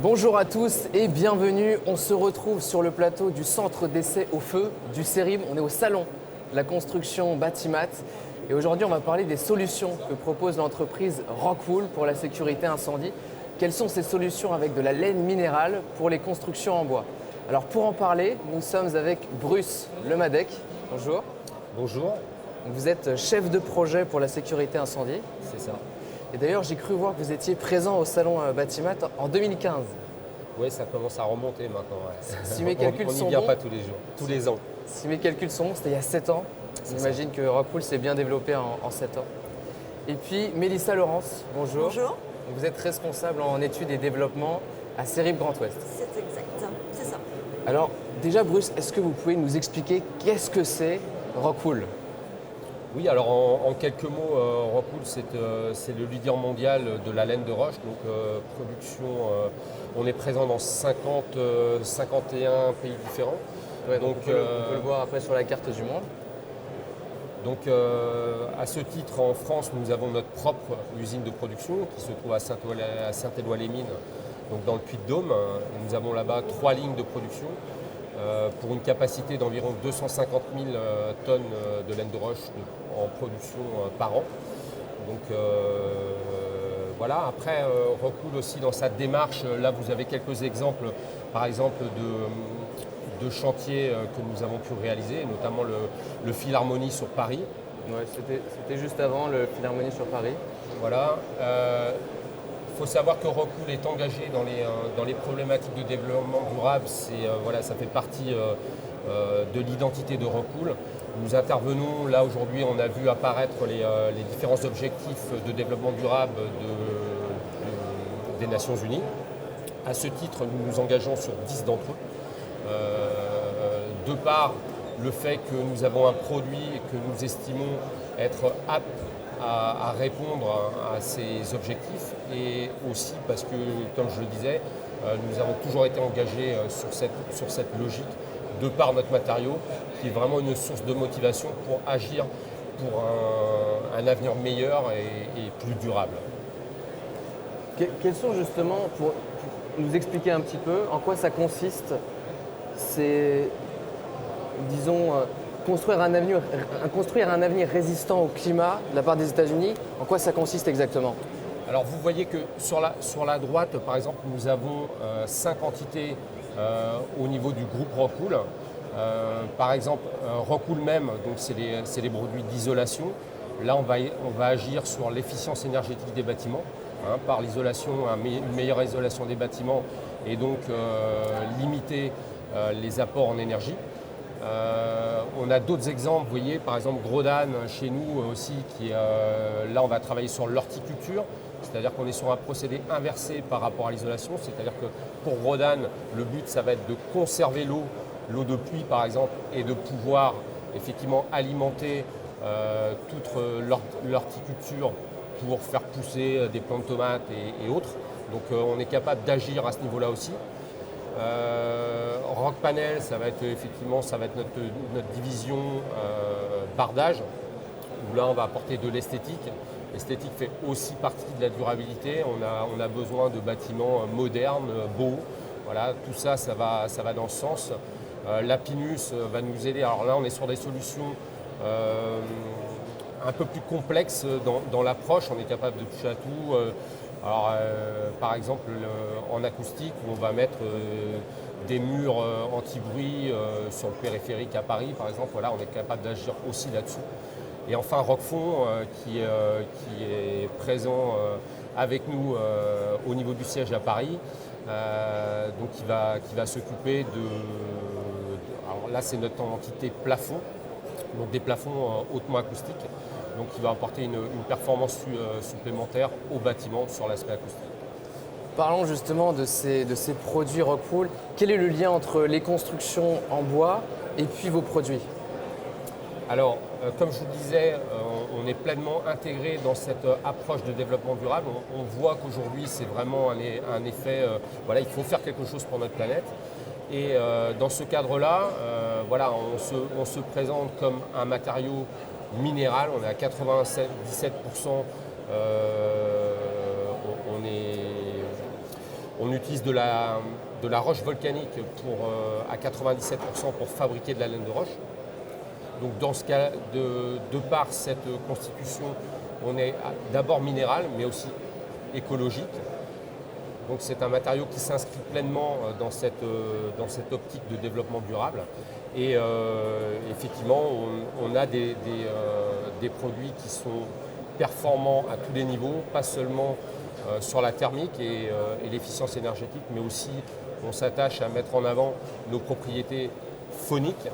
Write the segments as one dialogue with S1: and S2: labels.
S1: Bonjour à tous et bienvenue. On se retrouve sur le plateau du centre d'essai au feu du CERIM. On est au salon de la construction Batimat. Et aujourd'hui, on va parler des solutions que propose l'entreprise Rockwool pour la sécurité incendie. Quelles sont ces solutions avec de la laine minérale pour les constructions en bois? Alors pour en parler, nous sommes avec Bruce Lemadec. Bonjour.
S2: Bonjour,
S1: Vous êtes chef de projet pour la sécurité incendie.
S2: c'est ça.
S1: Et d'ailleurs, j'ai cru voir que vous étiez présent au salon Batimat en 2015.
S2: Oui, ça commence à remonter maintenant. Ouais.
S1: Si mes calculs
S2: on n'y
S1: sont
S2: vient
S1: bons,
S2: pas tous les jours, tous les ans.
S1: Si mes calculs sont bons, c'était il y a 7 ans. J'imagine que Rockwool s'est bien développé en 7 ans. Et puis Mélissa Laurence, bonjour.
S3: Bonjour,
S1: Vous êtes responsable en études et développement à CERIM Grand Ouest.
S3: c'est exact, c'est ça.
S1: Alors déjà Bruce, est-ce que vous pouvez nous expliquer qu'est-ce que c'est Rockwool?
S2: Oui, alors en quelques mots, Rockwool, c'est le leader mondial de la laine de roche. Donc production, on est présent dans 51 pays différents.
S1: Ouais,
S2: Donc,
S1: on peut le voir après sur la carte du monde.
S2: Donc à ce titre, en France, nous avons notre propre usine de production qui se trouve à Saint-Éloi-les-Mines, donc dans le Puy-de-Dôme. Et nous avons là-bas 3 lignes de production pour une capacité d'environ 250 000 tonnes de laine de roche en production par an. Donc voilà, après Rockwool aussi dans sa démarche, là vous avez quelques exemples, par exemple de chantiers que nous avons pu réaliser, notamment le Philharmonie sur Paris.
S1: Ouais, c'était juste avant le Philharmonie sur Paris.
S2: Voilà. Il faut savoir que Rockwool est engagé dans les problématiques de développement durable. Voilà, ça fait partie de l'identité de Rockwool. Nous intervenons, là aujourd'hui on a vu apparaître les différents objectifs de développement durable des Nations Unies. À ce titre, nous nous engageons sur 10 d'entre eux. De par le fait que nous avons un produit que nous estimons être apte à répondre à ces objectifs, et aussi parce que, comme je le disais, nous avons toujours été engagés sur cette logique de par notre matériau, qui est vraiment une source de motivation pour agir pour un avenir meilleur et plus durable.
S1: Quels sont justement, pour nous expliquer un petit peu en quoi ça consiste, c'est, disons, construire un avenir résistant au climat de la part des États-Unis, en quoi ça consiste exactement?
S2: Alors vous voyez que sur la droite, par exemple, nous avons 5 entités au niveau du groupe Rockwool. Par exemple, Rockwool même, donc c'est les produits d'isolation. Là, on va agir sur l'efficience énergétique des bâtiments, par l'isolation, une meilleure isolation des bâtiments, et donc limiter les apports en énergie. On a d'autres exemples, vous voyez, par exemple Grodan chez nous aussi, là on va travailler sur l'horticulture, c'est-à-dire qu'on est sur un procédé inversé par rapport à l'isolation, c'est-à-dire que pour Grodan, le but ça va être de conserver l'eau de pluie par exemple, et de pouvoir effectivement alimenter toute l'horticulture pour faire pousser des plantes de tomates et autres. Donc on est capable d'agir à ce niveau-là aussi. Rockpanel, ça va être notre division bardage, où là on va apporter de l'esthétique. L'esthétique fait aussi partie de la durabilité. On a besoin de bâtiments modernes, beaux. Voilà, tout ça, ça va dans ce sens. Lapinus va nous aider. Alors là, on est sur des solutions un peu plus complexes dans l'approche. On est capable de toucher à tout. Par exemple, en acoustique, où on va mettre des murs anti-bruit sur le périphérique à Paris, par exemple. Voilà, on est capable d'agir aussi là-dessus. Et enfin, Rockfon, qui est présent avec nous au niveau du siège à Paris, donc qui va s'occuper alors là, c'est notre entité plafond, donc des plafonds hautement acoustiques. Donc qui va apporter une performance supplémentaire au bâtiment sur l'aspect acoustique.
S1: Parlons justement de ces produits Rockwool. Quel est le lien entre les constructions en bois et puis vos produits?
S2: Alors, comme je vous le disais, on est pleinement intégré dans cette approche de développement durable. On voit qu'aujourd'hui, c'est vraiment un effet, voilà, il faut faire quelque chose pour notre planète. Et dans ce cadre-là, voilà, on se présente comme un matériau minéral, on est à 97%, On utilise de la roche volcanique à 97% pour fabriquer de la laine de roche. Donc dans ce cas, de par cette constitution, on est d'abord minéral, mais aussi écologique. Donc c'est un matériau qui s'inscrit pleinement dans cette optique de développement durable. Et effectivement, on a des produits qui sont performants à tous les niveaux, pas seulement sur la thermique et l'efficience énergétique, mais aussi on s'attache à mettre en avant nos propriétés phoniques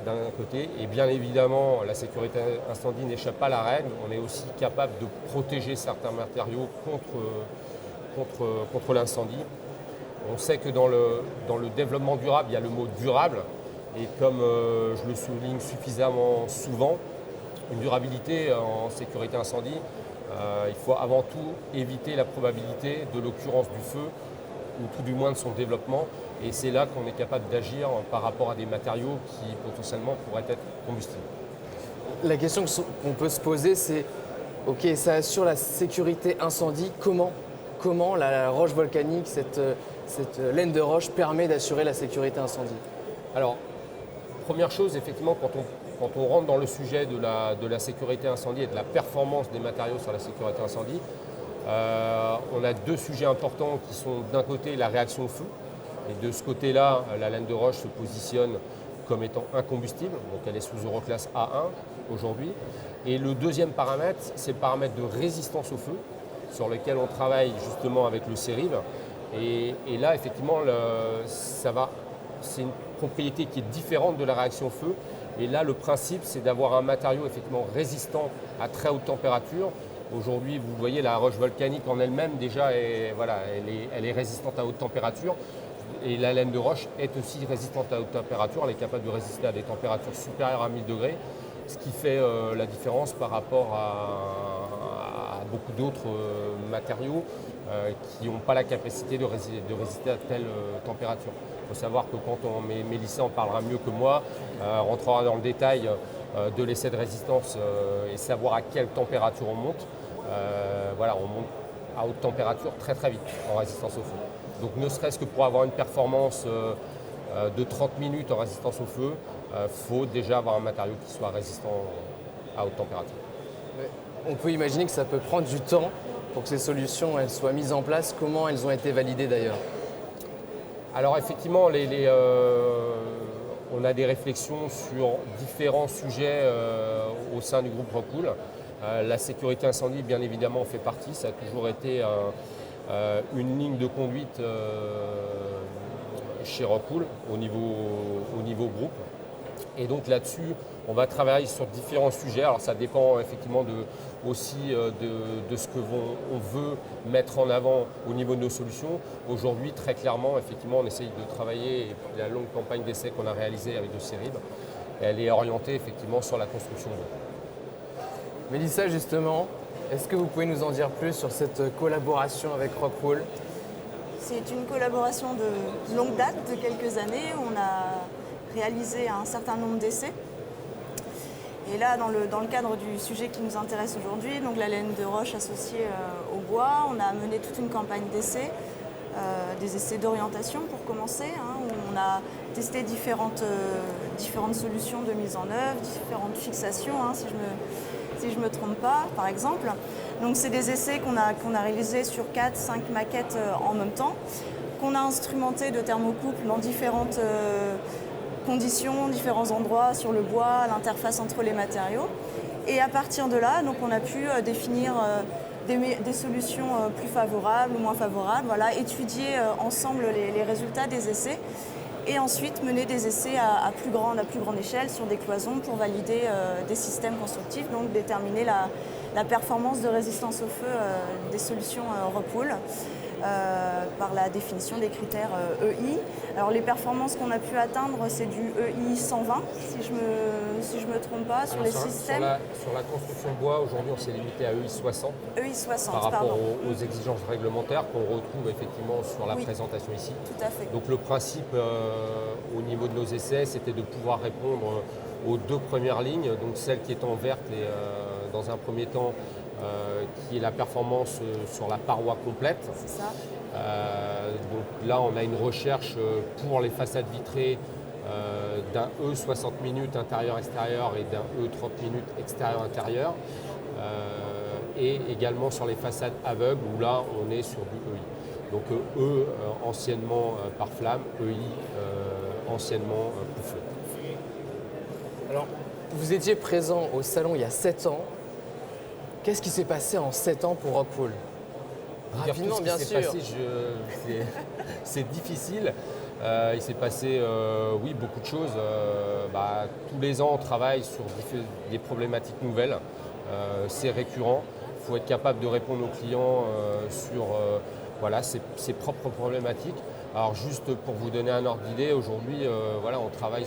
S2: d'un côté, et bien évidemment la sécurité incendie n'échappe pas à la règle. On est aussi capable de protéger certains matériaux contre l'incendie. On sait que dans le développement durable, il y a le mot durable, et comme je le souligne suffisamment souvent, une durabilité en sécurité incendie, il faut avant tout éviter la probabilité de l'occurrence du feu, ou tout du moins de son développement, et c'est là qu'on est capable d'agir par rapport à des matériaux qui potentiellement pourraient être combustibles.
S1: La question qu'on peut se poser, c'est ok, ça assure la sécurité incendie, comment la roche volcanique, cette laine de roche permet d'assurer la sécurité incendie?
S2: Alors, première chose, effectivement, quand on rentre dans le sujet de la sécurité incendie et de la performance des matériaux sur la sécurité incendie, on a deux sujets importants qui sont d'un côté la réaction au feu, et de ce côté-là, la laine de roche se positionne comme étant incombustible, donc elle est sous Euroclass A1 aujourd'hui. Et le deuxième paramètre, c'est le paramètre de résistance au feu, sur lequel on travaille justement avec le CERIV. Et là, effectivement, c'est une propriété qui est différente de la réaction au feu. Et là, le principe, c'est d'avoir un matériau effectivement résistant à très haute température. Aujourd'hui, vous voyez, la roche volcanique en elle-même, déjà, elle est résistante à haute température. Et la laine de roche est aussi résistante à haute température. Elle est capable de résister à des températures supérieures à 1000 degrés, ce qui fait la différence par rapport à beaucoup d'autres matériaux qui n'ont pas la capacité de résister à telle température. Il faut savoir que quand Mélissa en parlera mieux que moi, rentrera dans le détail de l'essai de résistance et savoir à quelle température on monte. On monte à haute température très très vite en résistance au feu. Donc ne serait-ce que pour avoir une performance de 30 minutes en résistance au feu, il faut déjà avoir un matériau qui soit résistant à haute température.
S1: On peut imaginer que ça peut prendre du temps pour que ces solutions elles soient mises en place. Comment elles ont été validées d'ailleurs?
S2: Alors effectivement, on a des réflexions sur différents sujets au sein du groupe Rockwool. La sécurité incendie, bien évidemment, en fait partie. Ça a toujours été une ligne de conduite chez Rockwool au niveau groupe. Et donc là-dessus, on va travailler sur différents sujets. Alors ça dépend effectivement aussi de ce on veut mettre en avant au niveau de nos solutions. Aujourd'hui, très clairement, effectivement, on essaye de travailler, et puis la longue campagne d'essai qu'on a réalisée avec le CERIB, elle est orientée effectivement sur la construction.
S1: Mélissa, justement, est-ce que vous pouvez nous en dire plus sur cette collaboration avec Rockwool?
S3: C'est une collaboration de longue date, de quelques années. On a réalisé un certain nombre d'essais. Et là, dans le cadre du sujet qui nous intéresse aujourd'hui, donc la laine de roche associée au bois, on a mené toute une campagne d'essais, des essais d'orientation pour commencer, où on a testé différentes solutions de mise en œuvre, différentes fixations, si je me trompe pas, par exemple. Donc c'est des essais qu'on a réalisés sur 4-5 maquettes en même temps, qu'on a instrumentés de thermocouple dans différentes conditions, différents endroits sur le bois, l'interface entre les matériaux. Et à partir de là, donc on a pu définir des solutions plus favorables ou moins favorables, étudier ensemble les résultats des essais et ensuite mener des essais à plus grande échelle sur des cloisons pour valider des systèmes constructifs, donc déterminer la performance de résistance au feu des solutions Rockwool par la définition des critères EI. Alors les performances qu'on a pu atteindre, c'est du EI 120, si je me trompe pas, sur les systèmes.
S2: Sur la construction bois, aujourd'hui, on s'est limité à EI 60.
S3: EI 60,
S2: par rapport aux exigences réglementaires qu'on retrouve effectivement sur la présentation ici.
S3: Tout à fait.
S2: Donc le principe au niveau de nos essais, c'était de pouvoir répondre aux deux premières lignes, donc celle qui est en verte et dans un premier temps qui est la performance sur la paroi complète.
S3: C'est ça.
S2: Donc là, on a une recherche pour les façades vitrées d'un E 60 minutes intérieur-extérieur et d'un E 30 minutes extérieur-intérieur. Et également sur les façades aveugles où là, on est sur du EI. Donc E anciennement par flamme, EI anciennement coup feu.
S1: Alors, vous étiez présent au salon il y a 7 ans. Qu'est-ce qui s'est passé en 7 ans pour Rockwool? Rapidement, bien sûr.
S2: C'est difficile. Il s'est passé oui, beaucoup de choses. Tous les ans, on travaille sur des problématiques nouvelles. C'est récurrent. Il faut être capable de répondre aux clients sur ses propres problématiques. Alors juste pour vous donner un ordre d'idée, aujourd'hui, on travaille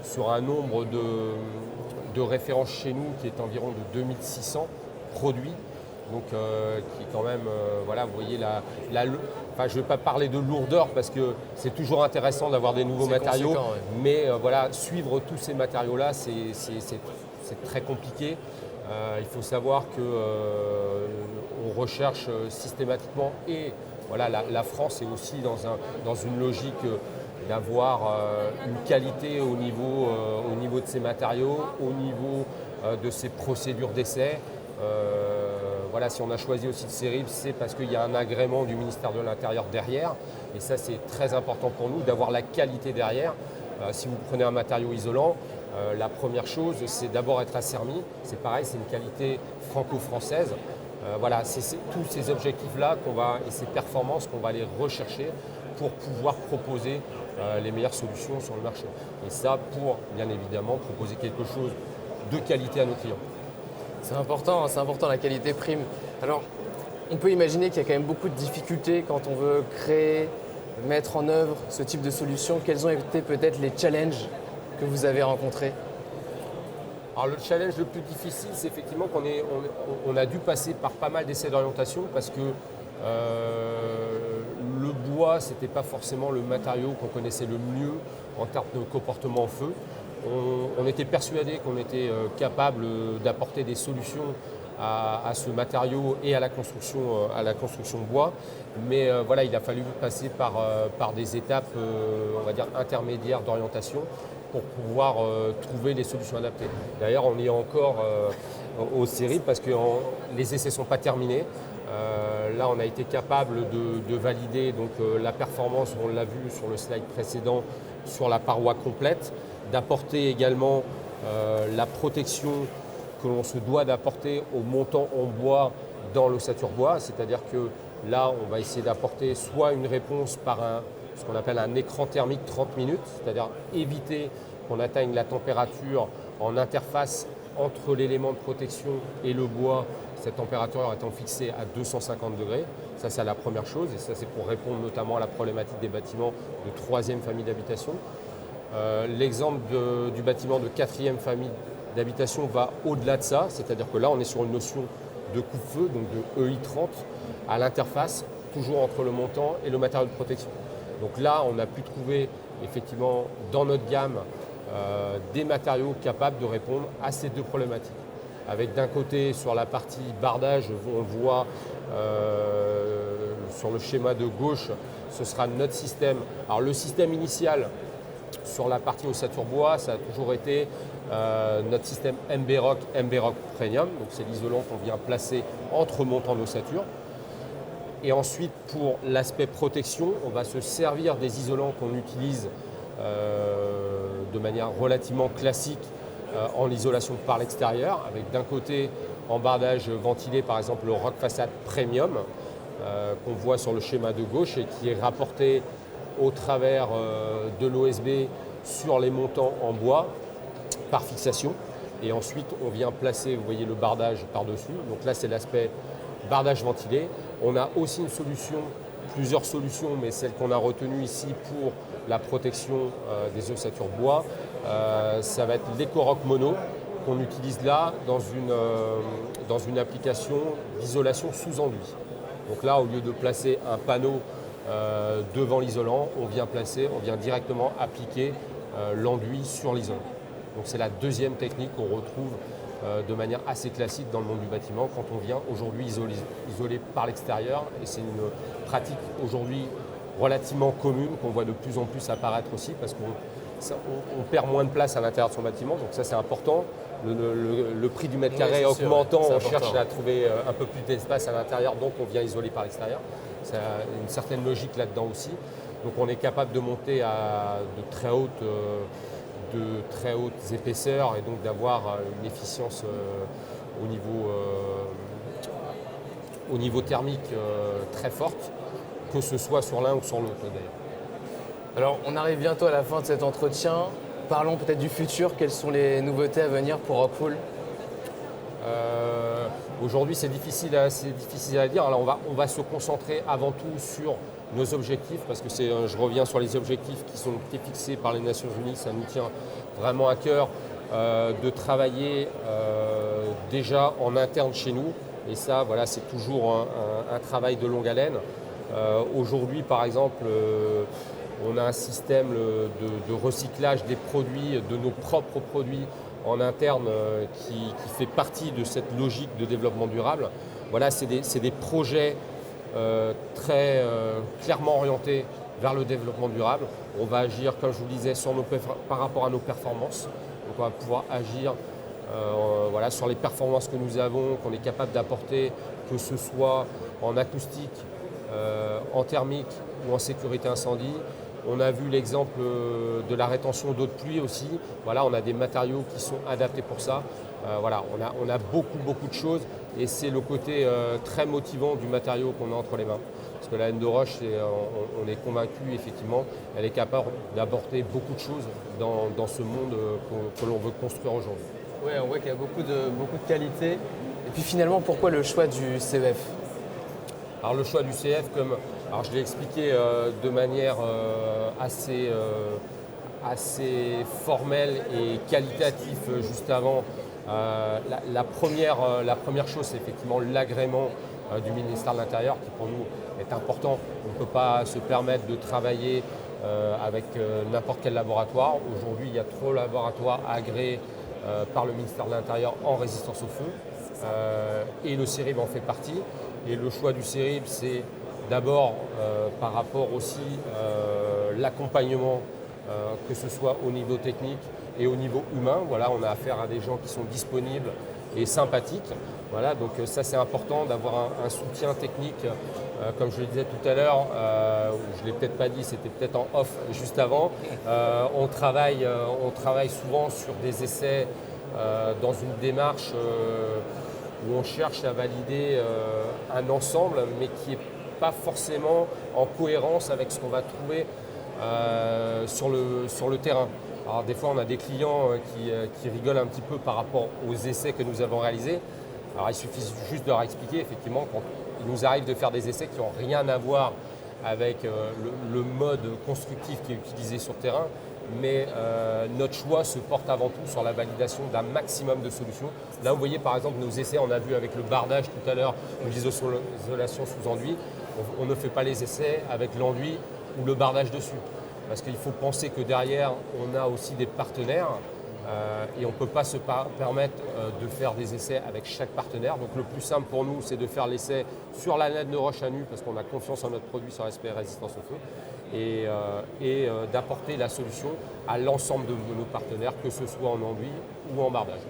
S2: sur un nombre de références chez nous qui est environ de 2600 produits. Donc qui est quand même, vous voyez, je ne vais pas parler de lourdeur parce que c'est toujours intéressant d'avoir des nouveaux matériaux,
S1: ouais.
S2: mais suivre tous ces matériaux-là, c'est très compliqué. Il faut savoir qu'on recherche systématiquement et la France est aussi dans une logique d'avoir une qualité au niveau de ses matériaux, au niveau de ses procédures d'essai. Si on a choisi aussi de série, c'est parce qu'il y a un agrément du ministère de l'Intérieur derrière. Et ça, c'est très important pour nous d'avoir la qualité derrière. Si vous prenez un matériau isolant, la première chose, c'est d'abord être assermi. C'est pareil, c'est une qualité franco-française. C'est tous ces objectifs-là et ces performances qu'on va aller rechercher pour pouvoir proposer les meilleures solutions sur le marché. Et ça, pour bien évidemment proposer quelque chose de qualité à nos clients.
S1: C'est important la qualité prime. Alors, on peut imaginer qu'il y a quand même beaucoup de difficultés quand on veut créer, mettre en œuvre ce type de solution. Quels ont été peut-être les challenges que vous avez rencontrés?
S2: Alors le challenge le plus difficile, c'est effectivement qu'on a dû passer par pas mal d'essais d'orientation parce que le bois, c'était pas forcément le matériau qu'on connaissait le mieux en termes de comportement au feu. On était persuadé qu'on était capable d'apporter des solutions à ce matériau et à la construction bois. Mais il a fallu passer par des étapes intermédiaires d'orientation pour pouvoir trouver les solutions adaptées. D'ailleurs, on y est encore aux séries parce que les essais ne sont pas terminés. Là, on a été capable de valider la performance, on l'a vu sur le slide précédent, sur la paroi complète, d'apporter également la protection que l'on se doit d'apporter au montant en bois dans l'ossature bois, c'est-à-dire que là, on va essayer d'apporter soit une réponse par ce qu'on appelle un écran thermique 30 minutes, c'est-à-dire éviter qu'on atteigne la température en interface entre l'élément de protection et le bois, cette température étant fixée à 250 degrés. Ça, c'est la première chose, et ça, c'est pour répondre notamment à la problématique des bâtiments de 3e famille d'habitation. L'exemple du bâtiment de 4e famille d'habitation va au-delà de ça, c'est-à-dire que là, on est sur une notion de coupe-feu, donc de EI30, à l'interface, toujours entre le montant et le matériau de protection. Donc là, on a pu trouver effectivement dans notre gamme des matériaux capables de répondre à ces deux problématiques. Avec d'un côté, sur la partie bardage, on voit sur le schéma de gauche, ce sera notre système. Alors le système initial, sur la partie ossature bois, ça a toujours été notre système MB-Rock Premium. Donc c'est l'isolant qu'on vient placer entre montants d'ossature. Et ensuite, pour l'aspect protection, on va se servir des isolants qu'on utilise de manière relativement classique en isolation par l'extérieur, avec d'un côté en bardage ventilé, par exemple le Rock Façade Premium, qu'on voit sur le schéma de gauche et qui est rapporté au travers de l'OSB sur les montants en bois par fixation. Et ensuite, on vient placer, vous voyez, le bardage par-dessus. Donc là, c'est l'aspect bardage ventilé. On a aussi une solution, plusieurs solutions, mais celle qu'on a retenue ici pour la protection des ossatures bois, ça va être l'EcoRock Mono qu'on utilise là dans une application d'isolation sous enduit. Donc là, au lieu de placer un panneau devant l'isolant, on vient directement appliquer l'enduit sur l'isolant. Donc c'est la deuxième technique qu'on retrouve de manière assez classique dans le monde du bâtiment quand on vient aujourd'hui isolé par l'extérieur. Et c'est une pratique aujourd'hui relativement commune qu'on voit de plus en plus apparaître aussi parce qu'on perd moins de place à l'intérieur de son bâtiment. Donc ça c'est important. Le prix du mètre carré augmentant, on cherche à trouver un peu plus d'espace à l'intérieur, donc on vient isoler par l'extérieur. C'est une certaine logique là-dedans aussi. Donc on est capable de monter à de très hautes épaisseurs et donc d'avoir une efficience au niveau thermique très forte, que ce soit sur l'un ou sur l'autre d'ailleurs.
S1: Alors, on arrive bientôt à la fin de cet entretien. Parlons peut-être du futur. Quelles sont les nouveautés à venir pour Rockwool ?
S2: Aujourd'hui, c'est difficile à dire. Alors, on va se concentrer avant tout sur nos objectifs, parce que je reviens sur les objectifs qui sont fixés par les Nations Unies. Ça nous tient vraiment à cœur de travailler déjà en interne chez nous. Et ça, voilà, c'est toujours un travail de longue haleine. Aujourd'hui, par exemple, on a un système de recyclage des produits, de nos propres produits en interne qui fait partie de cette logique de développement durable. Voilà, c'est des projets très clairement orientés vers le développement durable. On va agir, comme je vous le disais, par rapport à nos performances. Donc on va pouvoir agir voilà, sur les performances que nous avons, qu'on est capable d'apporter, que ce soit en acoustique, en thermique ou en sécurité incendie. On a vu l'exemple de la rétention d'eau de pluie aussi. Voilà, on a des matériaux qui sont adaptés pour ça. Voilà, on a beaucoup de choses et c'est le côté très motivant du matériau qu'on a entre les mains. Parce que la laine de roche, on est convaincu, effectivement, elle est capable d'apporter beaucoup de choses dans ce monde que l'on veut construire aujourd'hui.
S1: Oui, on voit qu'il y a beaucoup de qualité. Et puis finalement, pourquoi le choix du CEF ?
S2: Alors le choix du CF, alors je l'ai expliqué de manière assez formelle et qualitative juste avant. La première chose, c'est effectivement l'agrément du ministère de l'Intérieur qui pour nous est important. On ne peut pas se permettre de travailler avec n'importe quel laboratoire. Aujourd'hui, il y a trop de laboratoires agréés par le ministère de l'Intérieur en résistance au feu. Et le CERIB en fait partie. Et le choix du CERIB, c'est d'abord par rapport aussi l'accompagnement, que ce soit au niveau technique et au niveau humain. Voilà, on a affaire à des gens qui sont disponibles et sympathiques. Voilà, donc ça c'est important d'avoir un soutien technique. Comme je le disais tout à l'heure, je ne l'ai peut-être pas dit, c'était peut-être en off juste avant. On travaille souvent sur des essais dans une démarche où on cherche à valider un ensemble, mais qui n'est pas forcément en cohérence avec ce qu'on va trouver sur le terrain. Alors des fois, on a des clients qui rigolent un petit peu par rapport aux essais que nous avons réalisés. Alors il suffit juste de leur expliquer, effectivement, quand il nous arrive de faire des essais qui n'ont rien à voir avec le mode constructif qui est utilisé sur le terrain, mais notre choix se porte avant tout sur la validation d'un maximum de solutions. Là, vous voyez par exemple nos essais, on a vu avec le bardage tout à l'heure, ou l'isolation sous enduit, on ne fait pas les essais avec l'enduit ou le bardage dessus. Parce qu'il faut penser que derrière, on a aussi des partenaires et on ne peut pas se permettre de faire des essais avec chaque partenaire. Donc le plus simple pour nous, c'est de faire l'essai sur la laine de roche à nu parce qu'on a confiance en notre produit sur l'aspect résistance au feu et d'apporter la solution à l'ensemble de nos partenaires, que ce soit en enduit ou en bardage.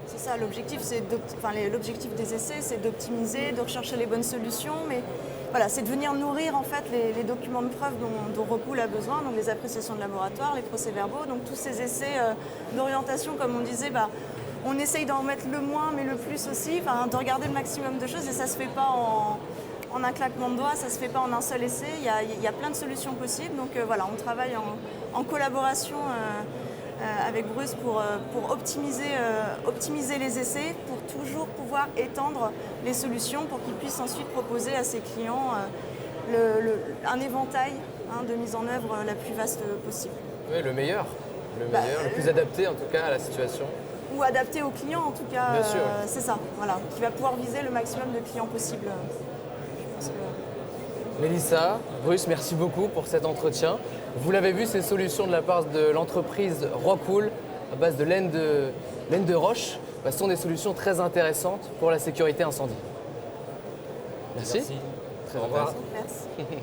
S3: C'est ça, l'objectif des essais, c'est d'optimiser, de rechercher les bonnes solutions, mais voilà, c'est de venir nourrir en fait les documents de preuve dont Rockwool a besoin, donc les appréciations de laboratoire, les procès-verbaux, donc tous ces essais d'orientation, comme on disait, on essaye d'en mettre le moins mais le plus aussi, de regarder le maximum de choses et ça ne se fait pas en un claquement de doigts, ça ne se fait pas en un seul essai, il y a plein de solutions possibles, donc voilà, on travaille en collaboration avec Bruce pour optimiser les essais, pour toujours pouvoir étendre les solutions pour qu'ils puissent ensuite proposer à ses clients un éventail de mise en œuvre la plus vaste possible.
S1: Oui, le meilleur, le plus adapté en tout cas à la situation.
S3: Ou adapté aux clients en tout cas,
S1: bien sûr.
S3: C'est ça, voilà, qui va pouvoir viser le maximum de clients possible.
S1: Mélissa, Bruce, merci beaucoup pour cet entretien. Vous l'avez vu, ces solutions de la part de l'entreprise Rockwool à base de laine de roche. ce sont des solutions très intéressantes pour la sécurité incendie. Merci.
S2: Merci.
S1: Très
S2: Au revoir.
S1: intéressant.
S3: Merci.